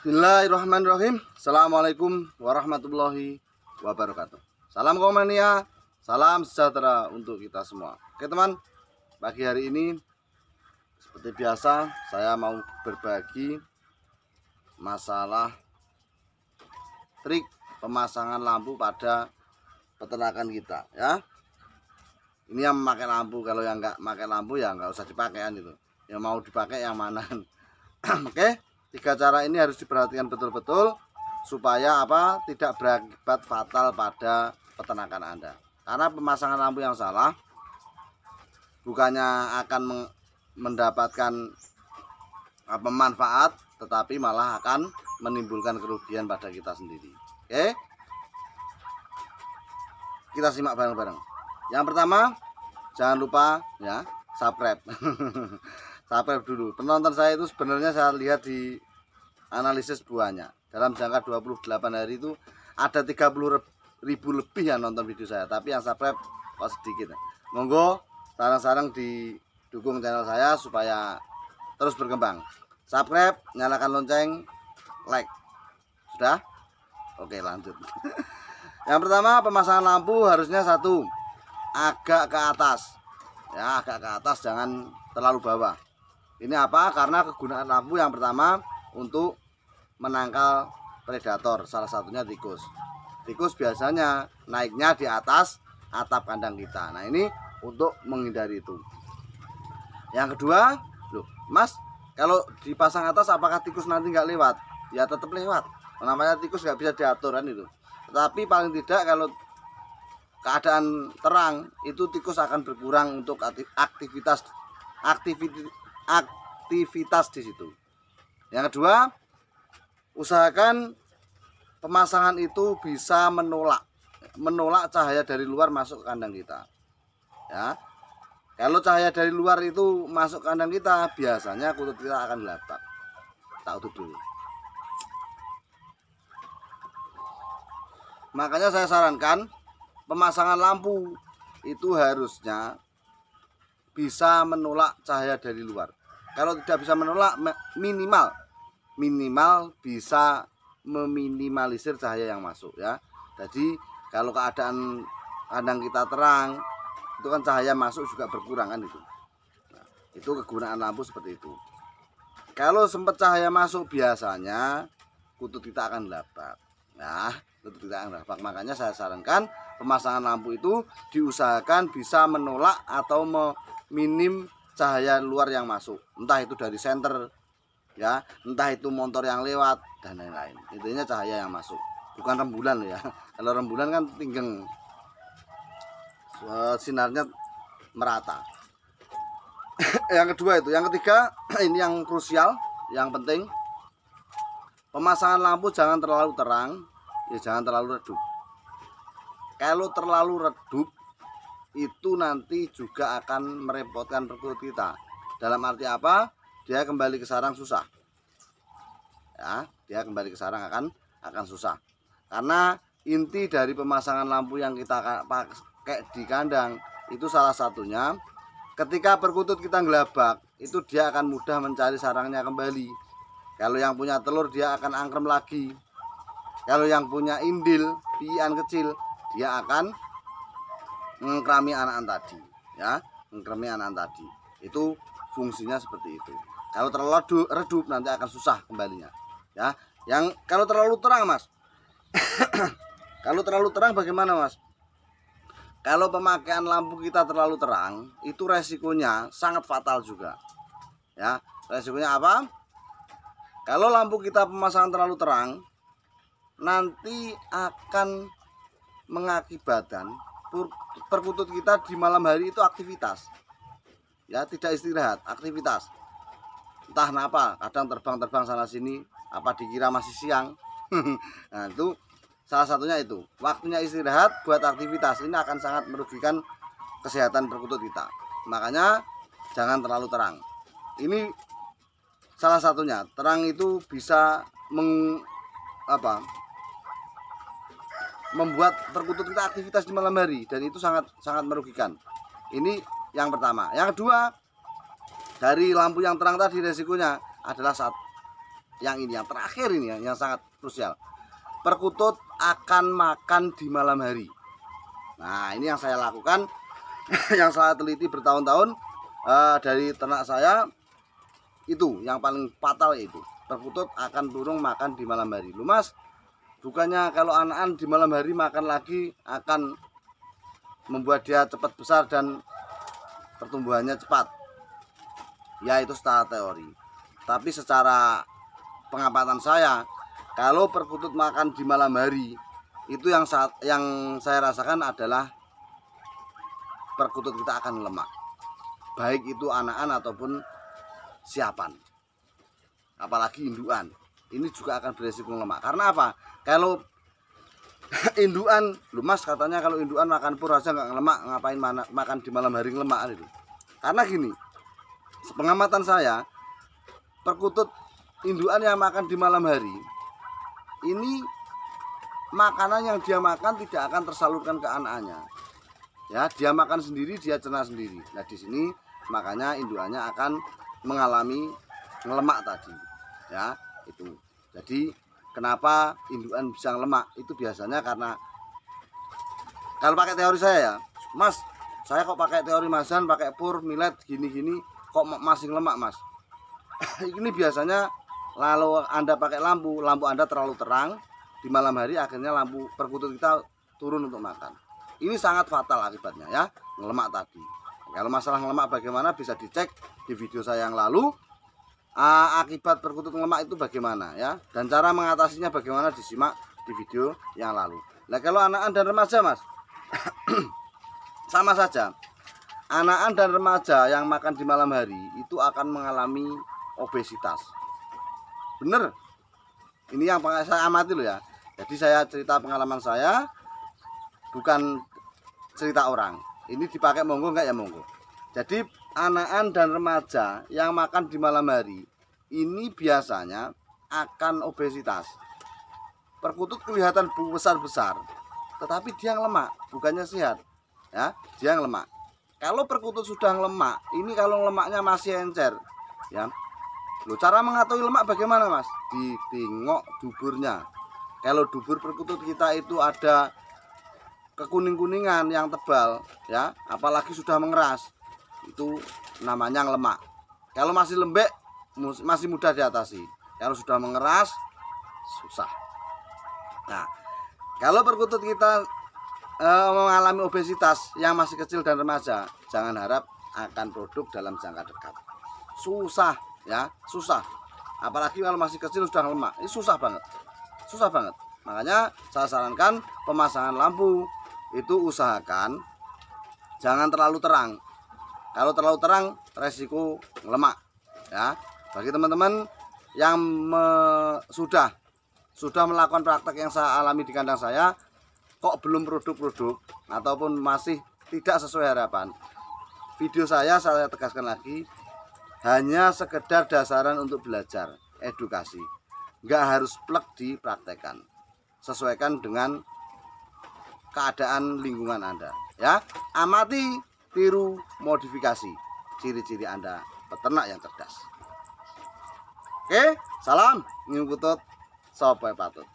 Bismillahirrahmanirrahim. Assalamualaikum warahmatullahi wabarakatuh. Salam komania, salam sejahtera untuk kita semua. Oke teman, pagi hari ini seperti biasa saya mau berbagi masalah trik pemasangan lampu pada peternakan kita ya. Ini yang memakai lampu, kalau yang nggak pakai lampu ya nggak usah dipakai kan itu. Yang mau dipakai yang mana? Oke, 3 cara ini harus diperhatikan betul-betul supaya tidak berakibat fatal pada peternakan Anda. Karena pemasangan lampu yang salah bukannya akan mendapatkan manfaat, tetapi malah akan menimbulkan kerugian pada kita sendiri. Oke, kita simak bareng-bareng. Yang pertama, jangan lupa ya subscribe. Subscribe dulu. Penonton saya itu sebenarnya saya lihat di analisis buahnya, dalam jangka 28 hari itu ada 30.000 lebih yang nonton video saya, tapi yang subscribe kok sedikit. Monggo sarang-sarang didukung channel saya supaya terus berkembang. Subscribe, nyalakan lonceng, like. Sudah? Oke, lanjut. Yang pertama, pemasangan lampu harusnya satu, agak ke atas. Ya, agak ke atas, jangan terlalu bawah. Ini apa? Karena kegunaan lampu yang pertama untuk menangkal predator, salah satunya tikus. Tikus biasanya naiknya di atas atap kandang kita. Nah, ini untuk menghindari itu. Yang kedua, loh, Mas, kalau dipasang atas apakah tikus nanti nggak lewat? Ya tetap lewat. Namanya tikus nggak bisa diatur kan itu. Tetapi paling tidak kalau keadaan terang itu tikus akan berkurang untuk aktivitas di situ. Yang kedua, usahakan pemasangan itu bisa menolak cahaya dari luar masuk ke kandang kita. Ya. Kalau cahaya dari luar itu masuk ke kandang kita, biasanya kutut kita akan gelabak. Tak tutup dulu. Makanya saya sarankan pemasangan lampu itu harusnya bisa menolak cahaya dari luar. Kalau tidak bisa menolak, minimal bisa meminimalisir cahaya yang masuk ya. Jadi kalau keadaan kandang kita terang, itu kan cahaya masuk juga berkurang kan itu. Nah, itu kegunaan lampu seperti itu. Kalau sempat cahaya masuk, biasanya kutut kita akan labak. Nah, kutut kita akan labak. Makanya saya sarankan pemasangan lampu itu diusahakan bisa menolak atau meminim cahaya luar yang masuk, entah itu dari senter ya, entah itu motor yang lewat dan lain-lain. Intinya cahaya yang masuk, bukan rembulan ya. Kalau rembulan kan tinggeng, sinarnya merata. Yang kedua itu, yang ketiga ini yang krusial, yang penting, pemasangan lampu jangan terlalu terang, ya jangan terlalu redup. Kalau terlalu redup itu nanti juga akan merepotkan perkutut kita. Dalam arti apa? Dia kembali ke sarang susah. Ya, dia kembali ke sarang akan susah. Karena inti dari pemasangan lampu yang kita pakai di kandang itu salah satunya ketika perkutut kita ngelabak, itu dia akan mudah mencari sarangnya kembali. Kalau yang punya telur dia akan angkrem lagi. Kalau yang punya indil, piian kecil, dia akan mengkrami anak-anak tadi ya, mengkrami anak-anak tadi. Itu fungsinya seperti itu. Kalau terlalu redup nanti akan susah kembalinya ya. Yang kalau terlalu terang, Mas. Kalau terlalu terang bagaimana, Mas? Kalau pemakaian lampu kita terlalu terang, itu resikonya sangat fatal juga ya. Resikonya apa? Kalau lampu kita pemasangan terlalu terang, nanti akan mengakibatkan perkutut kita di malam hari itu aktivitas ya, tidak istirahat, aktivitas. Entah kenapa kadang terbang-terbang sana sini, apa dikira masih siang. Nah, itu salah satunya, itu waktunya istirahat buat aktivitas. Ini akan sangat merugikan kesehatan perkutut kita. Makanya jangan terlalu terang. Ini salah satunya. Terang itu bisa membuat perkutut kita aktivitas di malam hari, dan itu sangat merugikan. Ini yang pertama. Yang kedua, dari lampu yang terang tadi resikonya adalah yang ini, yang terakhir ini yang sangat krusial. Perkutut akan makan di malam hari. Nah, ini yang saya lakukan, yang saya teliti bertahun-tahun dari ternak saya. Itu yang paling fatal, itu perkutut akan turun makan di malam hari. Lu Mas, bukannya kalau anakan di malam hari makan lagi akan membuat dia cepat besar dan pertumbuhannya cepat? Ya, itu secara teori. Tapi secara pengamatan saya, kalau perkutut makan di malam hari, itu yang saya rasakan adalah perkutut kita akan lemak, baik itu anakan ataupun siapan, apalagi induan. Ini juga akan beresiko lemak. Karena apa? Kalau induan, lu Mas, katanya kalau induan makan pur aja nggak ngelemak, ngapain makan di malam hari ngelemak itu? Karena gini, sepengamatan saya, perkutut induan yang makan di malam hari ini, makanan yang dia makan tidak akan tersalurkan ke anakannya. Ya, dia makan sendiri, dia cerna sendiri. Nah, di sini makanya induannya akan mengalami ngelemak tadi. Ya, itu. Jadi kenapa induan bisa ngelemak? Itu biasanya karena, kalau pakai teori saya ya, Mas, saya kok pakai teori Masan, pakai pur, millet, gini-gini, kok masih ngelemak, Mas? Ini biasanya lalu Anda pakai lampu Anda terlalu terang di malam hari, akhirnya lampu perkutut kita turun untuk makan. Ini sangat fatal akibatnya ya, ngelemak tadi. Kalau masalah ngelemak bagaimana bisa dicek di video saya yang lalu. Akibat perkutut ngelemak itu bagaimana ya, dan cara mengatasinya bagaimana disimak di video yang lalu. Nah, kalau anakan dan remaja, Mas, sama saja. Anakan dan remaja yang makan di malam hari itu akan mengalami obesitas. Bener, ini yang saya amati loh ya. Jadi saya cerita pengalaman saya, bukan cerita orang. Ini dipakai monggo enggak ya monggo. Jadi anakan dan remaja yang makan di malam hari ini biasanya akan obesitas. Perkutut kelihatan besar-besar, tetapi dia ngelemak, bukannya sehat. Ya, dia ngelemak. Kalau perkutut sudah ngelemak, ini kalau lemaknya masih encer, ya. Loh, cara mengetahui lemak bagaimana, Mas? Ditengok duburnya. Kalau dubur perkutut kita itu ada kekuning-kuningan yang tebal, ya, apalagi sudah mengeras, itu namanya ngelemak. Kalau masih lembek, masih mudah diatasi. Kalau sudah mengeras, susah. Nah, kalau perkutut kita mengalami obesitas yang masih kecil dan remaja, jangan harap akan produk dalam jangka dekat. Susah, ya, susah. Apalagi kalau masih kecil sudah ngelemak, ini susah banget, susah banget. Makanya saya sarankan pemasangan lampu itu usahakan jangan terlalu terang. Kalau terlalu terang resiko ngelemak, ya. Bagi teman-teman yang sudah melakukan praktek yang saya alami di kandang saya, kok belum produk-produk ataupun masih tidak sesuai harapan, video saya tegaskan lagi, hanya sekedar dasaran untuk belajar, edukasi, nggak harus plek dipraktekkan, sesuaikan dengan keadaan lingkungan Anda, ya. Amati, tiru, modifikasi ciri-ciri Anda peternak yang cerdas. Oke, salam ngikutut sopoy patut.